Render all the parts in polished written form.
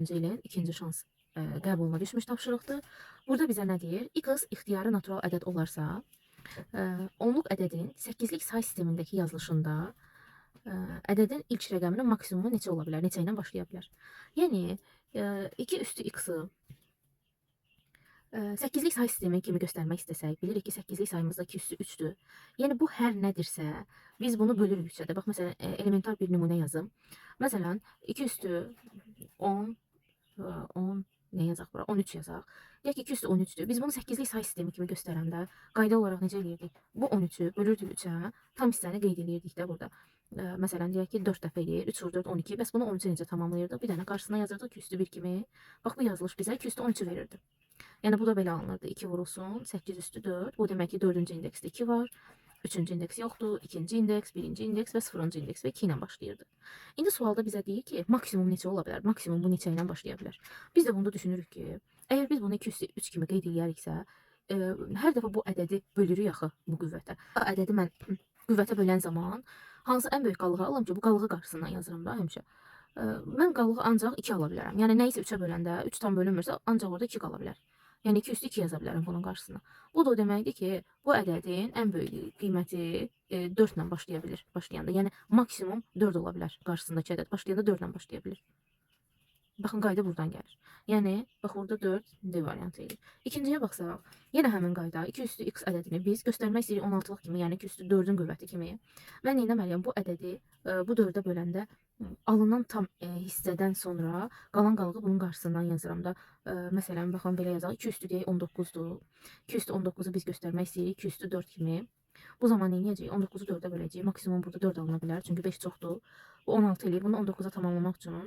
4-cü ilin ikinci şans qəbuluna düşmüş tapşırıqdır. Burada bizə nə deyir? X ixtiyari natural ədəd olarsa, onluq ədədin 8'lik say sistemindəki yazılışında ədədin ilk rəqəminin maksimumu neçə ola bilər? Neçə ilə başlaya bilər? Yəni 2 üstü x-ı 8'lik say sistemi kimi göstərmək istəsək, bilirik ki 8'lik sayımızda 2 üstü 3'dür. Yəni bu hər nədirsə, biz bunu bölürük 3-ə də. Bax, məsələn, elementar bir nümunə yazım. Məsələn, 2 üstü 10, 10 ne yazaq bura? 13 yazaq. Deyək ki, 2 üstü 13'dür. Biz bunu 8'lik say sistemi kimi göstərəndə qayda olaraq necə eləyirdik? Bu 13'ü bölürdük 3-ə, tam hissəni qeyd eləyirdik də burada. Məsələn, deyək ki 4 dəfə eləyir, 3 vur 4 12. Bəs bunu 13-ə necə tamamlayırdıq? Bir dənə qarşısına yazırdıq 2 üstü 1 kimi. Bax, bu yazılış bizə 2 üstü 13'ü verirdi. Yəni bu da belə alınırdı. 2 vurulsun 8 üstü 4. Bu demək ki 4-cü indeksdə 2 var. 3-cü indeks yoxdur. 2-ci indeks, 1-ci indeks və 0-cı indeks və 2 ilə başlayırdı. İndi sualda bizə deyir ki, maksimum neçə ola bilər? Maksimum bu neçə ilə başlaya bilər? Biz də bunda düşünürük ki, əgər biz bunu 2 üstü 3 kimi qeyd eləyəriksə, hər dəfə bu ədədi bölürük axı bu qüvvətə. Ədədi mən qüvvətə bölən zaman hansı ən böyük qalığı alıram ki, bu qalığı qarşısından yazıram da həmişə. Mən qalığı ancaq 2 ala bilərəm. Yəni nə isə 3-ə böləndə 3 tam bölünmürsə, ancaq orada 2 qala bilər. Yəni 2 üstü 2 yaza bilərəm bunun qarşısına. Bu da o deməkdir ki, bu ədədin ən böyük qiyməti 4 ilə başlaya bilir başlayanda. Yəni maksimum 4 ola bilər qarşısındakı ədəd. Başlayanda 4 ilə başlaya bilir. Baxın, qayda buradan gəlir. Yəni, bax, orada 4 D variantı edir. İkinciyə baxsaq, yenə həmin qayda 2 üstü x ədədini biz göstərmək istəyirik 16'lıq kimi, yəni 2 üstü 4'ün qüvvəti kimi. Mən neynəməliyəm? Bu ədədi bu 4'ə böləndə alınan tam hissədən sonra qalan qalığı bunun qarşısından yazıram da. Məsələn, baxın, belə yazaq. 2 üstü deyək 19'dur. 2 üstü 19'u biz göstərmək istəyirik 2 üstü 4 kimi. Bu zaman neynəyəcəyik? 19'u 4'ə böləcəyik. Maksimum burada 4 alına bilər, çünki 5 çoxdur. Bu 16 eləyir. Bunu 19'a tamamlamaq üçün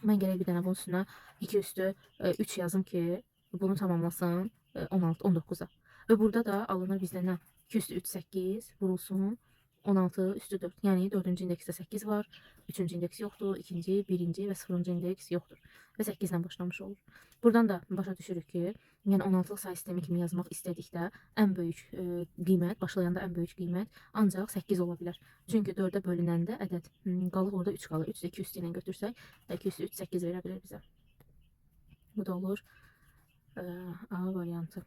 mən gərək bir dənə bunun üstünə 2 üstü 3 yazım ki, bunu tamamlasın 16, 19'a. Və burada da alınır bizdə nə? 2 üstü 3, 8 vurulsun 16 üstü 4. Yəni 4-cü indeksdə 8 var, 3-cü indeks yoxdur, 2-ci, 1-ci və 0-cı indeks yoxdur. Və 8 ilə başlamış olur. Buradan da başa düşürük ki, yəni 16'lıq say sistemi kimi yazmaq istədikdə ən böyük qiymət, başlayanda ən böyük qiymət ancaq 8 ola bilər. Çünki 4'ə bölünəndə ədəd qalır orada 3 qalır. 3 də 2 üstü ilə götürsək, 2 üstü 3, 8 verə bilər bizə. Bu da olur A variantı.